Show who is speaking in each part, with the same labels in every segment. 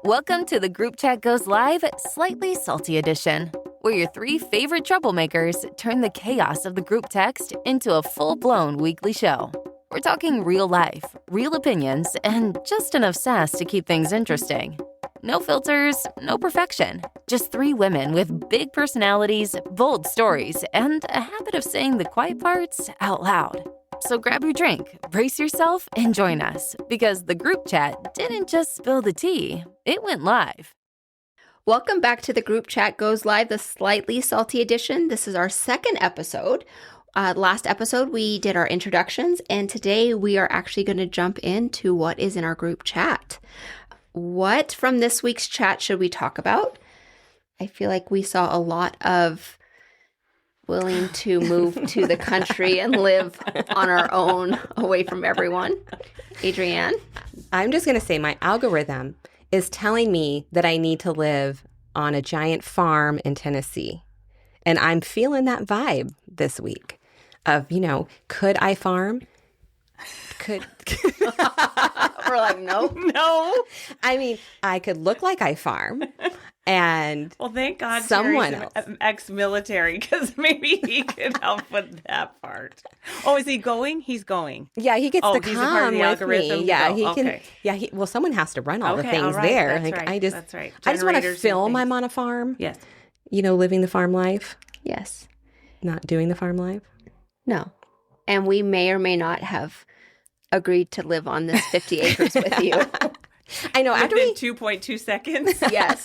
Speaker 1: Welcome to the Group Chat Goes Live Slightly Salty Edition, where your three favorite troublemakers turn the chaos of the group text into a full-blown weekly show. We're talking real life, real opinions, and just enough sass to keep things interesting. No filters, no perfection. Just three women with big personalities, bold stories, and a habit of saying the quiet parts out loud. So grab your drink, brace yourself, and join us, because the group chat didn't just spill the tea, it went live.
Speaker 2: Welcome back to the Group Chat Goes Live, the Slightly Salty Edition. This is our second episode. Last episode, we did our introductions, and today we are actually going to jump into what is in our group chat. What from this week's chat should we talk about? I feel like we saw a lot of willing to move to the country and live on our own away from everyone. Adrienne?
Speaker 3: I'm just going to say my algorithm is telling me that I need to live on a giant farm in Tennessee. And I'm feeling that vibe this week of, could I farm? Could
Speaker 2: We're like, no.
Speaker 3: I mean, I could look like I farm. And
Speaker 4: well, thank God
Speaker 3: someone
Speaker 4: Terry's
Speaker 3: else.
Speaker 4: Ex-military, because maybe he could help with that part. Oh, is he going? He's going.
Speaker 3: Yeah, he gets to
Speaker 4: he's a part of
Speaker 3: come
Speaker 4: the
Speaker 3: with
Speaker 4: algorithm.
Speaker 3: me. Yeah, he
Speaker 4: Okay.
Speaker 3: can. Yeah, well, someone has to run all the
Speaker 4: Okay,
Speaker 3: things
Speaker 4: all right,
Speaker 3: there.
Speaker 4: that's right, that's right.
Speaker 3: I just want to
Speaker 4: Generators and
Speaker 3: film
Speaker 4: things.
Speaker 3: I'm on a farm.
Speaker 4: Yes.
Speaker 3: Living the farm life,
Speaker 2: Yes.
Speaker 3: not doing the farm life.
Speaker 2: No. And we may or may not have agreed to live on this 50 acres with you.
Speaker 3: I know. After
Speaker 4: Within 2.2 seconds.
Speaker 2: Yes.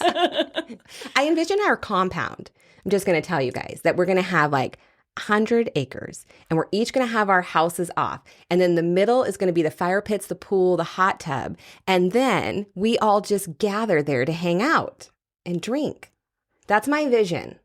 Speaker 3: I envision our compound. I'm just going to tell you guys that we're going to have like 100 acres and we're each going to have our houses off. And then the middle is going to be the fire pits, the pool, the hot tub. And then we all just gather there to hang out and drink. That's my vision.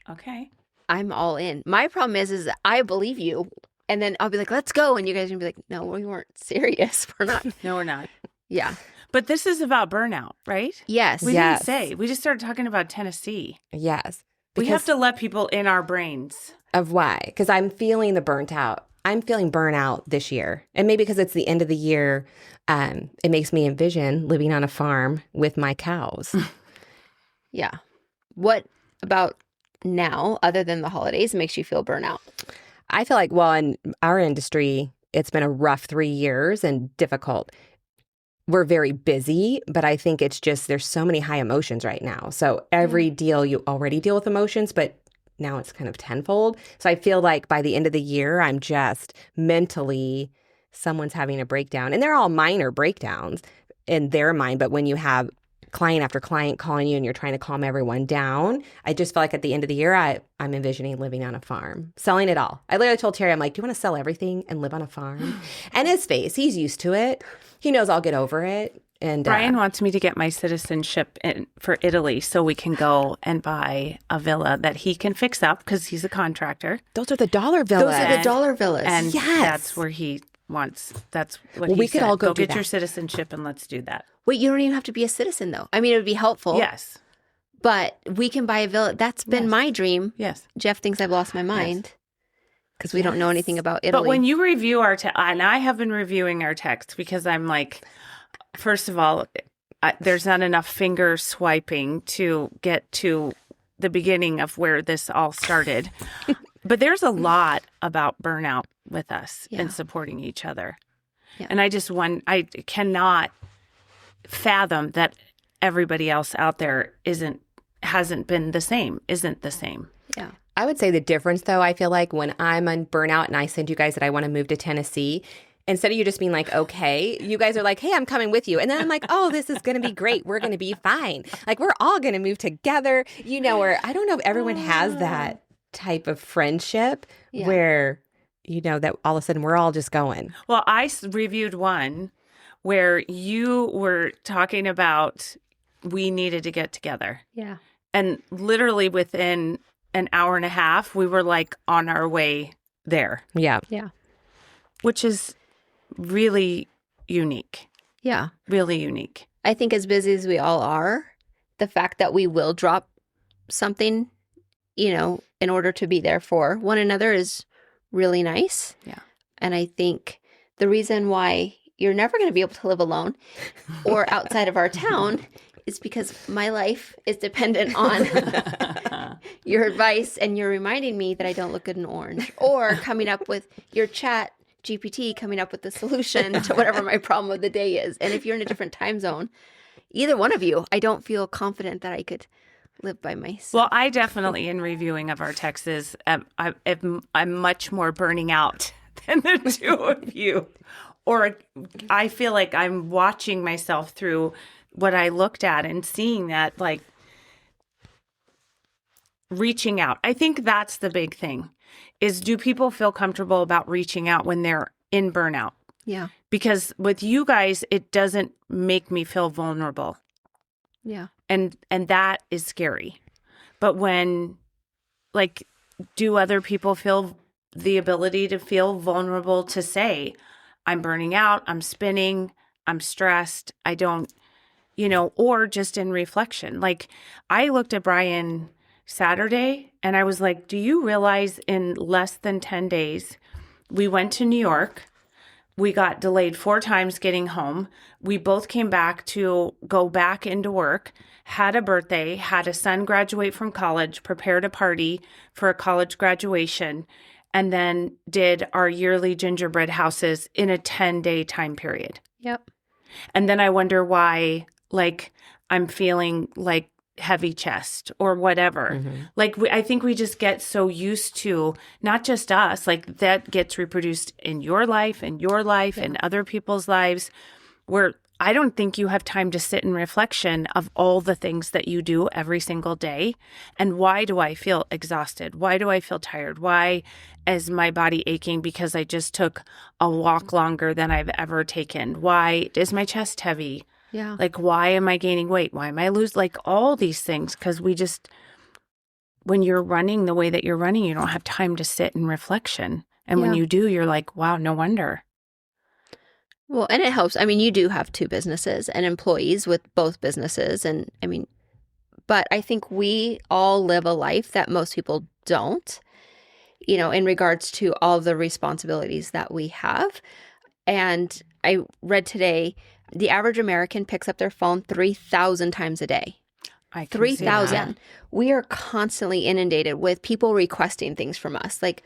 Speaker 4: Okay.
Speaker 2: I'm all in. My problem is I believe you. And then I'll be like, let's go. And you guys are going to be like, no, we weren't serious. We're not.
Speaker 4: No, we're not.
Speaker 2: Yeah.
Speaker 4: But this is about burnout, right?
Speaker 2: Yes.
Speaker 4: We
Speaker 3: Yes.
Speaker 4: didn't say. We just started talking about Tennessee.
Speaker 3: Yes.
Speaker 4: We have
Speaker 3: Because
Speaker 4: to let people in our brains.
Speaker 3: of why? Because I'm feeling the burnt out. I'm feeling burnout this year. And maybe because it's the end of the year, it makes me envision living on a farm with my cows.
Speaker 2: Yeah. What about now, other than the holidays, makes you feel burnout?
Speaker 3: I feel like, well, in our industry, it's been a rough 3 years and difficult. We're very busy, but I think it's just there's so many high emotions right now. So every deal, you already deal with emotions, but now it's kind of tenfold. So I feel like by the end of the year, I'm just mentally, someone's having a breakdown. And they're all minor breakdowns in their mind. But when you have client after client calling you and you're trying to calm everyone down, I just feel like at the end of the year, I'm envisioning living on a farm, selling it all. I literally told Terry, I'm like, do you want to sell everything and live on a farm? And his face, he's used to it. He knows I'll get over it. And
Speaker 4: Brian wants me to get my citizenship for Italy so we can go and buy a villa that he can fix up because he's a contractor.
Speaker 3: those are the dollar villas.
Speaker 2: Those are the dollar villas.
Speaker 4: And
Speaker 3: Yes.
Speaker 4: that's where he wants. That's what
Speaker 3: Well,
Speaker 4: he
Speaker 3: we could
Speaker 4: said.
Speaker 3: all go do
Speaker 4: get your
Speaker 3: that.
Speaker 4: citizenship and let's do that.
Speaker 2: Wait, you don't even have to be a citizen, though. I mean, it would be helpful.
Speaker 4: Yes.
Speaker 2: But we can buy a villa. That's been
Speaker 4: Yes.
Speaker 2: my dream.
Speaker 4: Yes.
Speaker 2: Jeff thinks I've lost my mind because we don't know anything about Italy.
Speaker 4: But when you review our text, and I have been reviewing our text because I'm like, first of all, there's not enough finger swiping to get to the beginning of where this all started. But there's a lot about burnout with us
Speaker 2: Yeah.
Speaker 4: and supporting each other.
Speaker 2: Yeah.
Speaker 4: And I cannot fathom that everybody else out there hasn't been the same, isn't the same.
Speaker 2: Yeah.
Speaker 3: I would say the difference, though, I feel like when I'm on burnout and I send you guys that I want to move to Tennessee, instead of you just being like, okay, you guys are like, hey, I'm coming with you. And then I'm like, oh, this is going to be great. We're going to be fine. Like, we're all going to move together. Or I don't know if everyone has that type of friendship
Speaker 2: Yeah.
Speaker 3: where, that all of a sudden we're all just going.
Speaker 4: Well, I reviewed one where you were talking about we needed to get together.
Speaker 2: Yeah.
Speaker 4: And literally within an hour and a half, we were like on our way there,
Speaker 3: Yeah.
Speaker 2: Yeah.
Speaker 4: which is really unique.
Speaker 2: Yeah.
Speaker 4: Really unique.
Speaker 2: I think as busy as we all are, the fact that we will drop something, in order to be there for one another is really nice.
Speaker 4: Yeah.
Speaker 2: And I think the reason why you're never going to be able to live alone or outside of our town is because my life is dependent on your advice, and you're reminding me that I don't look good in orange, or coming up with your chat GPT coming up with the solution to whatever my problem of the day is. And if you're in a different time zone, either one of you, I don't feel confident that I could live by myself.
Speaker 4: Well, I definitely, in reviewing of our texts, I'm much more burning out than the two of you. Or I feel like I'm watching myself through what I looked at and seeing that, like, reaching out. I think that's the big thing, is do people feel comfortable about reaching out when they're in burnout?
Speaker 2: Yeah.
Speaker 4: Because with you guys, it doesn't make me feel vulnerable.
Speaker 2: Yeah.
Speaker 4: And that is scary. But when, like, do other people feel the ability to feel vulnerable to say, I'm burning out, I'm spinning, I'm stressed, I don't, or just in reflection. Like, I looked at Brian Saturday and I was like, do you realize in less than 10 days, we went to New York, we got delayed 4 times getting home. We both came back to go back into work, had a birthday, had a son graduate from college, prepared a party for a college graduation, and then did our yearly gingerbread houses in a 10-day time period.
Speaker 2: Yep.
Speaker 4: And then I wonder why, like, I'm feeling like heavy chest or whatever. Mm-hmm. Like, I think we just get so used to, not just us, like, that gets reproduced in your life and other people's lives, where I don't think you have time to sit in reflection of all the things that you do every single day. And why do I feel exhausted? Why do I feel tired? Why is my body aching because I just took a walk longer than I've ever taken? Why is my chest heavy?
Speaker 2: Yeah.
Speaker 4: Like, why am I gaining weight? Why am I losing? Like, all these things, because we just, when you're running the way that you're running, you don't have time to sit in reflection. And when you do, you're like, wow, no wonder.
Speaker 2: Well, and it helps. I mean, you do have 2 businesses and employees with both businesses. And I mean, but I think we all live a life that most people don't, in regards to all the responsibilities that we have. And I read today, the average American picks up their phone 3,000 times a day. 3,000. We are constantly inundated with people requesting things from us. Like,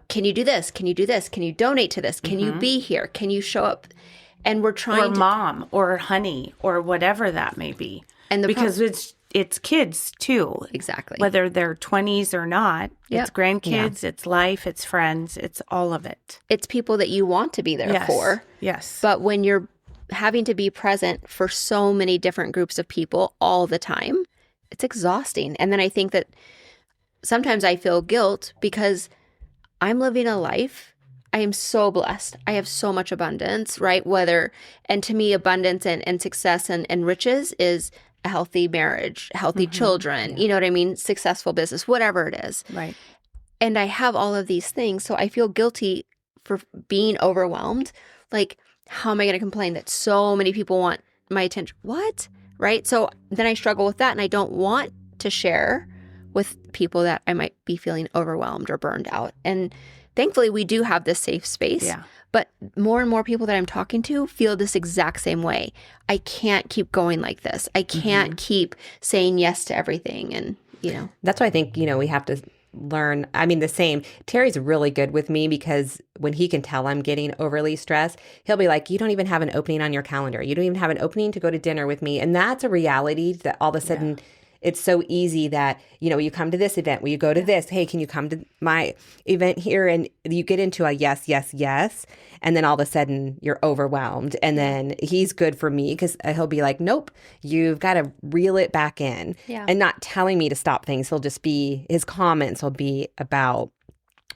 Speaker 2: can you do this? Can you do this? Can you donate to this? Can you be here? Can you show up? And we're trying to...
Speaker 4: mom or honey or whatever that may be. And because it's kids too.
Speaker 2: Exactly.
Speaker 4: Whether they're 20s or not. Yep. It's grandkids, it's life, it's friends, it's all of it.
Speaker 2: It's people that you want to be there for.
Speaker 4: Yes.
Speaker 2: But when you're having to be present for so many different groups of people all the time, it's exhausting. And then I think that sometimes I feel guilt because I'm living a life. I am so blessed. I have so much abundance, right? And to me, abundance and success and riches is a healthy marriage, healthy children, you know what I mean? Successful business, whatever it is.
Speaker 4: Right.
Speaker 2: And I have all of these things. So I feel guilty for being overwhelmed. Like, how am I going to complain that so many people want my attention? What? Right? So then I struggle with that, and I don't want to share with people that I might be feeling overwhelmed or burned out. And thankfully, we do have this safe space.
Speaker 4: Yeah.
Speaker 2: But more and more people that I'm talking to feel this exact same way. I can't keep going like this. I can't keep saying yes to everything. And,
Speaker 3: That's why I think, we have to learn. I mean, the same. Terry's really good with me because when he can tell I'm getting overly stressed, he'll be like, you don't even have an opening on your calendar. You don't even have an opening to go to dinner with me. And that's a reality that all of a sudden it's so easy that, you come to this event, will you go to this? Hey, can you come to my event here? And you get into a yes, yes, yes. And then all of a sudden you're overwhelmed. And then he's good for me because he'll be like, nope, you've got to reel it back in and not telling me to stop things. His comments will be about,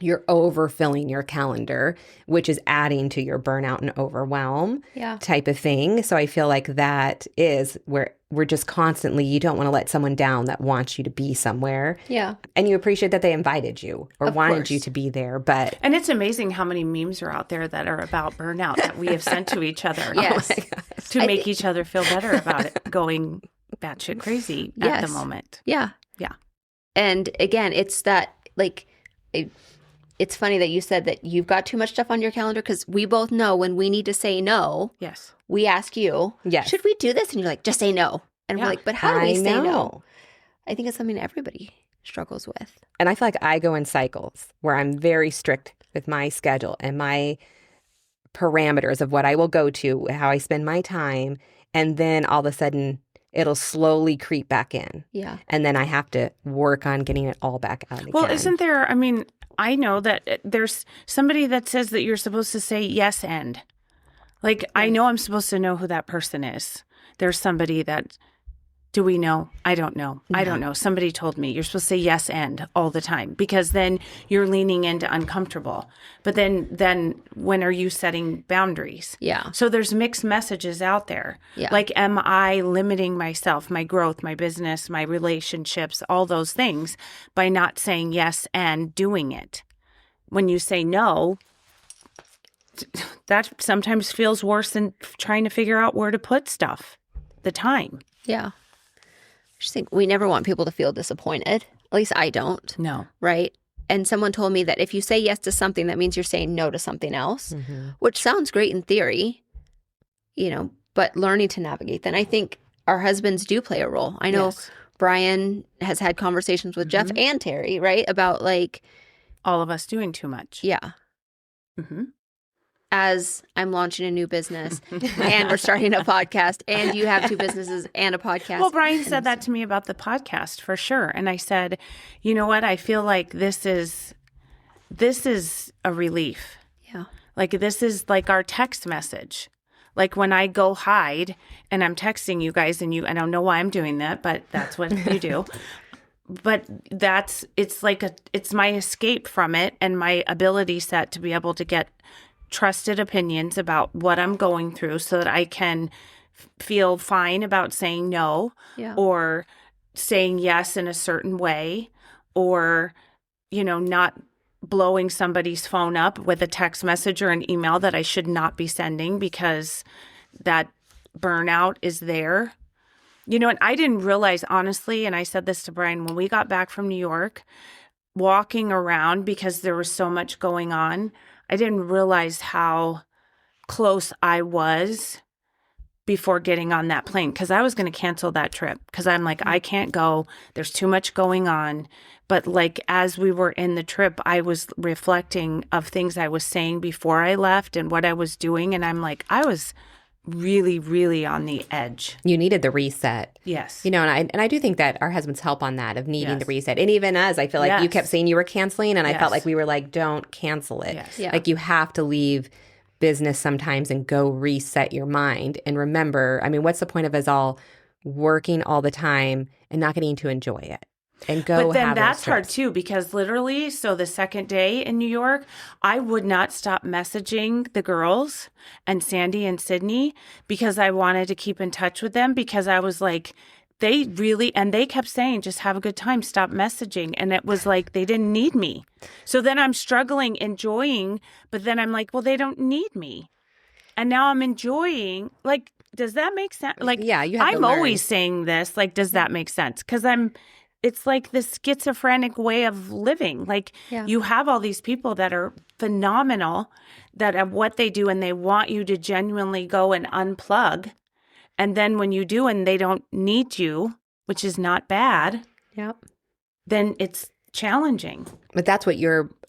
Speaker 3: you're overfilling your calendar, which is adding to your burnout and overwhelm type of thing. So I feel like that is where we're just constantly, you don't want to let someone down that wants you to be somewhere.
Speaker 2: Yeah.
Speaker 3: And you appreciate that they invited you or wanted you to be there.
Speaker 4: And it's amazing how many memes are out there that are about burnout that we have sent to each other.
Speaker 2: Yes.
Speaker 4: To make each other feel better about it, going batshit crazy at the moment.
Speaker 2: Yeah.
Speaker 4: Yeah.
Speaker 2: And again, it's that, like, it's funny that you said that you've got too much stuff on your calendar because we both know when we need to say no.
Speaker 4: Yes.
Speaker 2: We ask you, should we do this? And you're like, just say no. And
Speaker 4: Yeah.
Speaker 2: we're like, but how do we
Speaker 3: I
Speaker 2: say no?
Speaker 3: know.
Speaker 2: I think it's something everybody struggles with.
Speaker 3: And I feel like I go in cycles where I'm very strict with my schedule and my parameters of what I will go to, how I spend my time. And then all of a sudden, it'll slowly creep back in.
Speaker 2: Yeah.
Speaker 3: And then I have to work on getting it all back out again.
Speaker 4: Well, isn't there, I mean, I know that there's somebody that says that you're supposed to say yes and. Like, I know I'm supposed to know who that person is. There's somebody that, do we know? I don't know. I don't know. Somebody told me you're supposed to say yes and all the time because then you're leaning into uncomfortable. But then when are you setting boundaries?
Speaker 2: Yeah.
Speaker 4: So there's mixed messages out there.
Speaker 2: Yeah.
Speaker 4: Like, am I limiting myself, my growth, my business, my relationships, all those things by not saying yes and doing it? When you say no, that sometimes feels worse than trying to figure out where to put stuff, the time.
Speaker 2: Yeah. I just think we never want people to feel disappointed. At least I don't.
Speaker 4: No.
Speaker 2: Right? And someone told me that if you say yes to something, that means you're saying no to something else, which sounds great in theory, but learning to navigate. Then I think our husbands do play a role. I know
Speaker 4: Yes.
Speaker 2: Brian has had conversations with Jeff and Terry, right? About like,
Speaker 4: All of us doing too much.
Speaker 2: yeah,
Speaker 4: Mm-hmm.
Speaker 2: as I'm launching a new business and we're starting a podcast and you have two businesses and a podcast.
Speaker 4: Well, Brian said that to me about the podcast for sure. And I said, you know what? I feel like this is a relief.
Speaker 2: Yeah.
Speaker 4: Like this is like our text message. Like when I go hide and I'm texting you guys and I don't know why I'm doing that, but that's what you do. But it's my escape from it and my ability set to be able to get trusted opinions about what I'm going through so that I can feel fine about saying no or saying yes in a certain way or, not blowing somebody's phone up with a text message or an email that I should not be sending because that burnout is there. And I didn't realize, honestly, and I said this to Brian, when we got back from New York, walking around because there was so much going on, I didn't realize how close I was before getting on that plane because I was going to cancel that trip because I'm like, I can't go. There's too much going on. But like as we were in the trip, I was reflecting of things I was saying before I left and what I was doing. And I'm like, I was really, really on the edge.
Speaker 3: You needed the reset.
Speaker 4: Yes.
Speaker 3: And I do think that our husbands help on that of needing the
Speaker 4: Yes.
Speaker 3: reset. And even us, I feel like you
Speaker 4: Yes.
Speaker 3: kept saying you were canceling and I felt
Speaker 4: Yes.
Speaker 3: like we were like, don't cancel it.
Speaker 4: Yes.
Speaker 2: Yeah.
Speaker 3: Like you have to leave business sometimes and go reset your mind. And remember, I mean, what's the point of us all working all the time and not getting to enjoy it? And go
Speaker 4: But then
Speaker 3: have those
Speaker 4: that's hard
Speaker 3: trips.
Speaker 4: too, because literally, so the second day in New York, I would not stop messaging the girls and Sandy and Sydney because I wanted to keep in touch with them because I was like, they kept saying, just have a good time, stop messaging. And it was like, they didn't need me. So then I'm struggling, enjoying, but then I'm like, well, they don't need me. And now I'm enjoying, like, does that make sense? Like,
Speaker 3: Yeah, you have to
Speaker 4: I'm
Speaker 3: learn.
Speaker 4: always saying this, like, does that make sense? Because it's like this schizophrenic way of living. Like you have all these people that are phenomenal that at what they do and they want you to genuinely go and unplug. And then when you do and they don't need you, which is not bad,
Speaker 2: Yep.
Speaker 4: then it's challenging.
Speaker 3: But that's what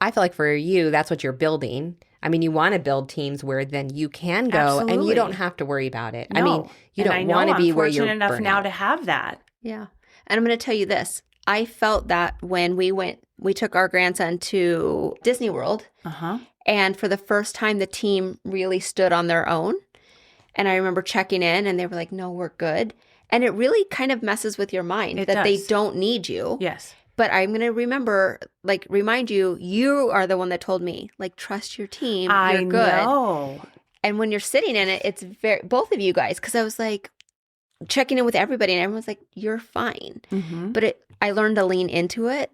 Speaker 3: I feel like for you, that's what you're building. I mean, you want to build teams where then you can go and
Speaker 4: Absolutely.
Speaker 3: you don't have to worry about it. I
Speaker 4: No.
Speaker 3: mean, you
Speaker 4: And
Speaker 3: don't
Speaker 4: I know
Speaker 3: want to be
Speaker 4: I'm
Speaker 3: where you're
Speaker 4: fortunate enough
Speaker 3: burnt
Speaker 4: now
Speaker 3: out.
Speaker 4: to have that.
Speaker 2: Yeah. And I'm going to tell you this. I felt that when we took our grandson to Disney World.
Speaker 4: Uh-huh.
Speaker 2: And for the first time, the team really stood on their own. And I remember checking in and they were like, no, we're good. And it really kind of messes with your mind
Speaker 4: It
Speaker 2: that they
Speaker 4: does.
Speaker 2: don't need you.
Speaker 4: Yes.
Speaker 2: But I'm going to remind you, you are the one that told me, like, trust your team.
Speaker 4: I
Speaker 2: You're good.
Speaker 4: know.
Speaker 2: And when you're sitting in it, it's both of you guys, because I was like checking in with everybody and everyone's like, you're fine.
Speaker 4: Mm-hmm.
Speaker 2: But I learned to lean into it.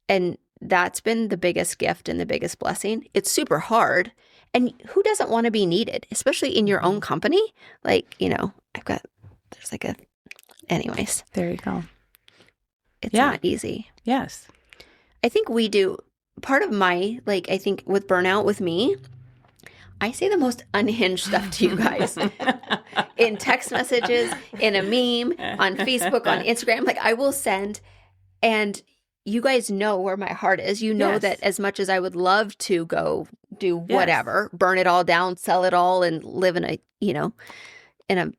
Speaker 2: And that's been the biggest gift and the biggest blessing. It's super hard. And who doesn't want to be needed, especially in your own company? Like, anyways,
Speaker 4: There you go.
Speaker 2: it's
Speaker 4: Yeah.
Speaker 2: not easy.
Speaker 4: Yes.
Speaker 2: I think we do part of my, I think with burnout with me, I say the most unhinged stuff to you guys in text messages, in a meme, on Facebook, on Instagram. Like I will send, and you guys know where my heart is. You know that as much as I would love to go do whatever, burn it all down, sell it all, and live in a, in a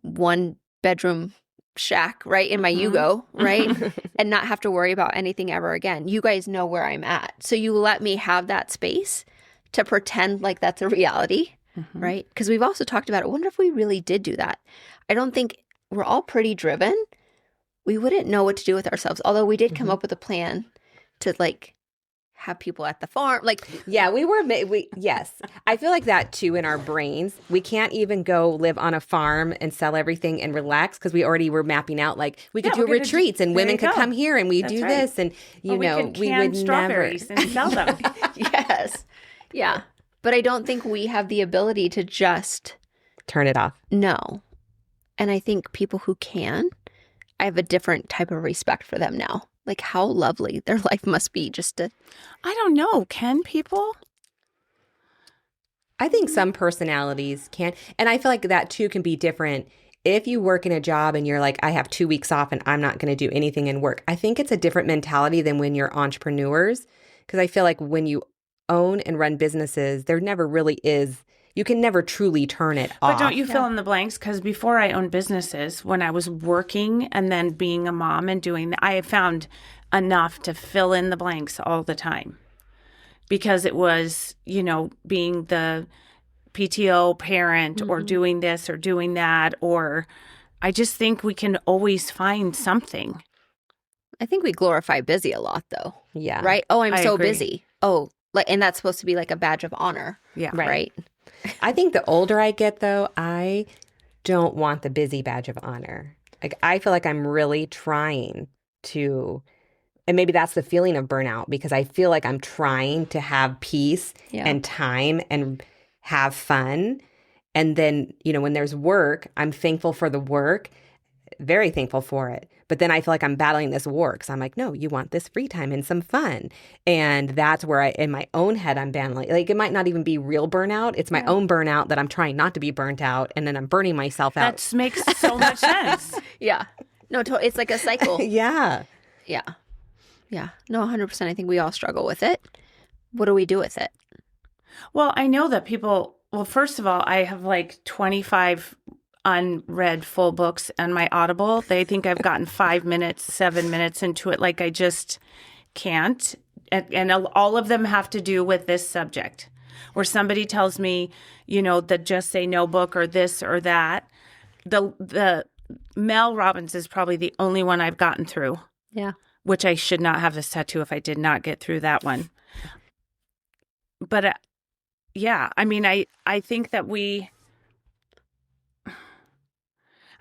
Speaker 2: 1-bedroom shack, right? In my Yugo, right? And not have to worry about anything ever again. You guys know where I'm at. So you let me have that space to pretend like that's a reality, right? Because we've also talked about it. I wonder if we really did do that. I don't think we're all pretty driven. We wouldn't know what to do with ourselves. Although we did come up with a plan to like have people at the farm. Like,
Speaker 3: yeah, yes. I feel like that too in our brains. We can't even go live on a farm and sell everything and relax because we already were mapping out like we could do retreats and women could come here and we do this and
Speaker 4: we would strawberries
Speaker 3: never
Speaker 4: and sell them.
Speaker 2: Yes. Yeah. But I don't think we have the ability to just
Speaker 3: turn it off.
Speaker 2: No. And I think people who can, I have a different type of respect for them now. Like how lovely their life must be just to...
Speaker 4: I don't know. Can people?
Speaker 3: I think some personalities can. And I feel like that too can be different. If you work in a job and you're like, I have 2 weeks off and I'm not going to do anything in work. I think it's a different mentality than when you're entrepreneurs. Because I feel like when you own and run businesses, there never really is... You can never truly turn it off.
Speaker 4: But don't you fill in the blanks? Because before I owned businesses, when I was working and then being a mom and doing that, I found enough to fill in the blanks all the time. Because it was, being the PTO parent or doing this or doing that. Or I just think we can always find something.
Speaker 2: I think we glorify busy a lot though.
Speaker 3: Yeah.
Speaker 2: Right? Oh, I
Speaker 3: agree.
Speaker 2: busy. Oh, and that's supposed to be like a badge of honor.
Speaker 4: Yeah.
Speaker 2: Right?
Speaker 3: I think the older I get, though, I don't want the busy badge of honor. Like, I feel like I'm really trying to, and maybe that's the feeling of burnout, because I feel like I'm trying to have peace and time and have fun. And then, when there's work, I'm thankful for the work, very thankful for it. But then I feel like I'm battling this war because I'm like, no, you want this free time and some fun. And that's where in my own head, I'm battling. Like, it might not even be real burnout. It's my own burnout that I'm trying not to be burnt out. And then I'm burning myself out.
Speaker 4: That makes so much sense.
Speaker 2: Yeah. No, it's like a cycle.
Speaker 3: Yeah.
Speaker 2: Yeah. Yeah. No, 100%. I think we all struggle with it. What do we do with it?
Speaker 4: Well, I know that people, first of all, I have like 25 unread full books on my Audible. They think I've gotten 5 minutes, 7 minutes into it. Like I just can't. And all of them have to do with this subject. Where somebody tells me, the Just Say No book or this or that. The Mel Robbins is probably the only one I've gotten through.
Speaker 2: Yeah.
Speaker 4: Which I should not have this tattoo if I did not get through that one. But I mean, I think that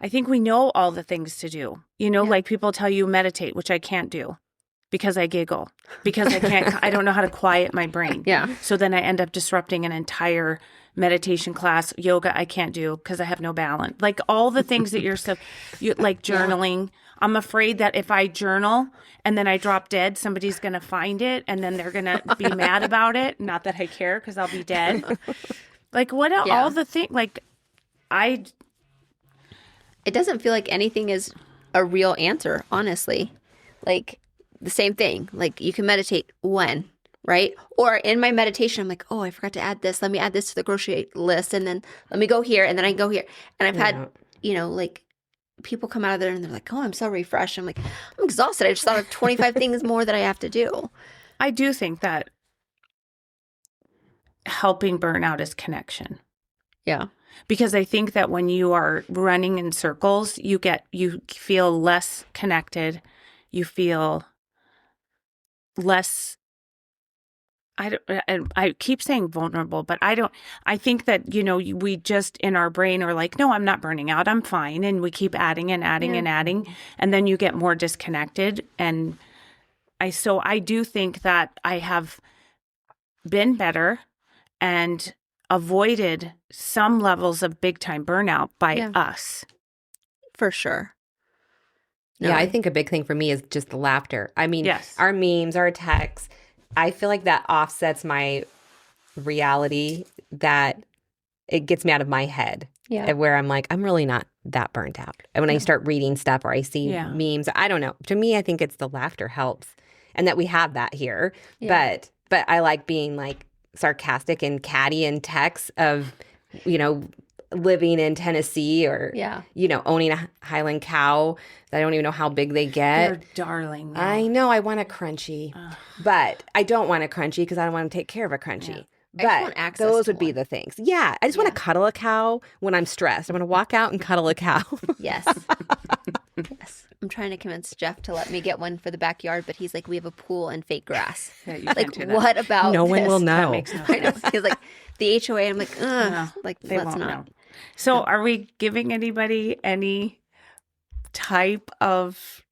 Speaker 4: I think we know all the things to do. Like people tell you meditate, which I can't do because I giggle, because I don't know how to quiet my brain.
Speaker 2: Yeah.
Speaker 4: So then I end up disrupting an entire meditation class. Yoga, I can't do because I have no balance. Like all the things that you like journaling. Yeah. I'm afraid that if I journal and then I drop dead, somebody's going to find it and then they're going to be mad about it. Not that I care because I'll be dead. Like what all the things, like
Speaker 2: it doesn't feel like anything is a real answer, honestly. Like the same thing. Like you can meditate when, right? Or in my meditation, I'm like, oh, I forgot to add this. Let me add this to the grocery list. And then let me go here. And then I go here. And I've had, like people come out of there and they're like, oh, I'm so refreshed. I'm like, I'm exhausted. I just thought of 25 things more that I have to do.
Speaker 4: I do think that helping burnout is connection.
Speaker 2: Yeah.
Speaker 4: Because I think that when you are running in circles, you feel less connected. You feel less. I keep saying vulnerable, but I think that, we just in our brain are like, no, I'm not burning out. I'm fine. And we keep adding and adding and adding. And then you get more disconnected. And I do think that I have been better and avoided some levels of big time burnout by us.
Speaker 2: For sure.
Speaker 3: No, I think a big thing for me is just the laughter. I mean,
Speaker 4: yes.
Speaker 3: Our memes, our texts, I feel like that offsets my reality that it gets me out of my head.
Speaker 2: Yeah.
Speaker 3: Where I'm like, I'm really not that burnt out. And when I start reading stuff or I see memes, I don't know. To me, I think it's the laughter helps and that we have that here.
Speaker 2: Yeah.
Speaker 3: But I like being like sarcastic and catty in texts of, living in Tennessee or, owning a Highland cow that I don't even know how big they get.
Speaker 4: They're darling. Though.
Speaker 3: I know I want a crunchy, but I don't want a crunchy because I don't want to take care of a crunchy.
Speaker 2: I
Speaker 3: But
Speaker 2: just want access
Speaker 3: those
Speaker 2: to
Speaker 3: would be
Speaker 2: one.
Speaker 3: the things. Yeah. I just want to cuddle a cow when I'm stressed. I want to walk out and cuddle a cow.
Speaker 2: Yes. Yes. I'm trying to convince Jeff to let me get one for the backyard, but he's like, we have a pool and fake grass.
Speaker 4: Yeah, you
Speaker 2: Like,
Speaker 4: can't do that.
Speaker 2: what about
Speaker 3: No one
Speaker 2: this?
Speaker 3: will
Speaker 4: That
Speaker 3: know.
Speaker 4: makes no
Speaker 2: I know.
Speaker 4: sense.
Speaker 2: He's like, the HOA. I'm like, ugh.
Speaker 4: No,
Speaker 2: Like,
Speaker 4: they
Speaker 2: let's
Speaker 4: won't
Speaker 2: not.
Speaker 4: know. So are we giving anybody any type of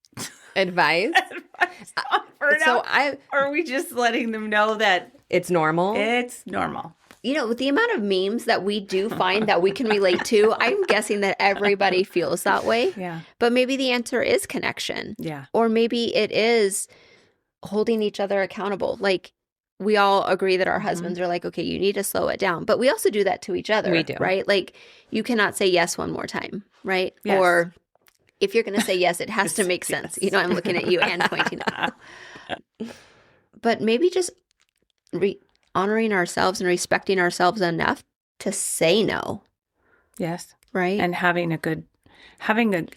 Speaker 3: Advice.
Speaker 4: advice on burnout?
Speaker 3: So
Speaker 4: or are we just letting them know that
Speaker 3: it's normal.
Speaker 4: it's normal?
Speaker 2: With the amount of memes that we do find that we can relate to, I'm guessing that everybody feels that way.
Speaker 4: Yeah.
Speaker 2: But maybe the answer is connection.
Speaker 4: Yeah.
Speaker 2: Or maybe it is holding each other accountable. Like, we all agree that our husbands are like, okay, you need to slow it down. But we also do that to each other.
Speaker 3: We do.
Speaker 2: Right? Like, you cannot say yes one more time, right?
Speaker 4: Yes.
Speaker 2: Or if you're going to say yes, it has to make sense.
Speaker 4: Yes.
Speaker 2: I'm looking at you and pointing at you. But maybe just honoring ourselves and respecting ourselves enough to say no,
Speaker 4: Yes.
Speaker 2: right?
Speaker 4: And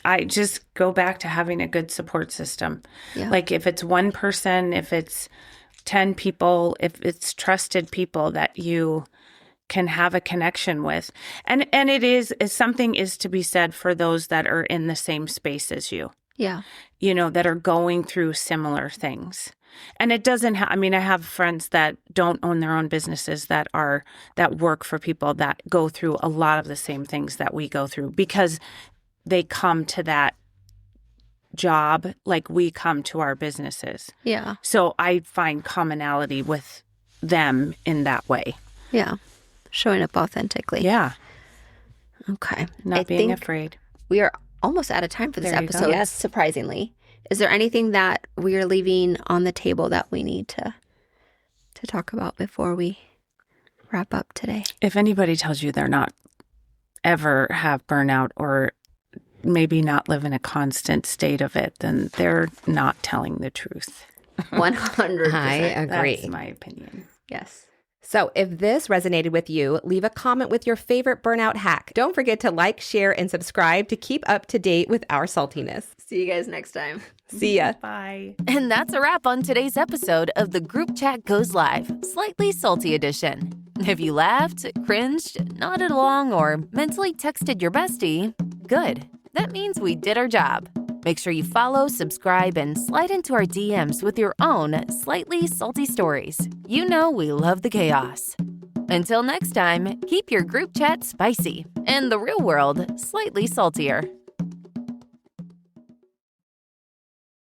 Speaker 4: I just go back to having a good support system.
Speaker 2: Yeah.
Speaker 4: Like if it's one person, if it's 10 people, if it's trusted people that you can have a connection with. And it is something is to be said for those that are in the same space as you.
Speaker 2: Yeah.
Speaker 4: That are going through similar things. And it doesn't I have friends that don't own their own businesses that work for people that go through a lot of the same things that we go through because they come to that job like we come to our businesses.
Speaker 2: Yeah.
Speaker 4: So I find commonality with them in that way.
Speaker 2: Yeah. Showing up authentically.
Speaker 4: Yeah.
Speaker 2: Okay.
Speaker 4: Not being afraid.
Speaker 2: We are almost out of time for this
Speaker 4: There you go.
Speaker 2: episode,
Speaker 3: Yes.
Speaker 2: surprisingly. Is there anything that we are leaving on the table that we need to talk about before we wrap up today?
Speaker 4: If anybody tells you they're not ever have burnout or maybe not live in a constant state of it, then they're not telling the truth.
Speaker 2: 100%.
Speaker 3: I agree.
Speaker 4: That's my opinion.
Speaker 2: Yes.
Speaker 3: So if this resonated with you, leave a comment with your favorite burnout hack. Don't forget to like, share, and subscribe to keep up to date with our saltiness.
Speaker 2: See you guys next time.
Speaker 3: See ya.
Speaker 4: Bye.
Speaker 1: And that's a wrap on today's episode of the Group Chat Goes Live, Slightly Salty Edition. If you laughed, cringed, nodded along, or mentally texted your bestie, good. That means we did our job. Make sure you follow, subscribe, and slide into our DMs with your own slightly salty stories. We love the chaos. Until next time, keep your group chat spicy and the real world slightly saltier.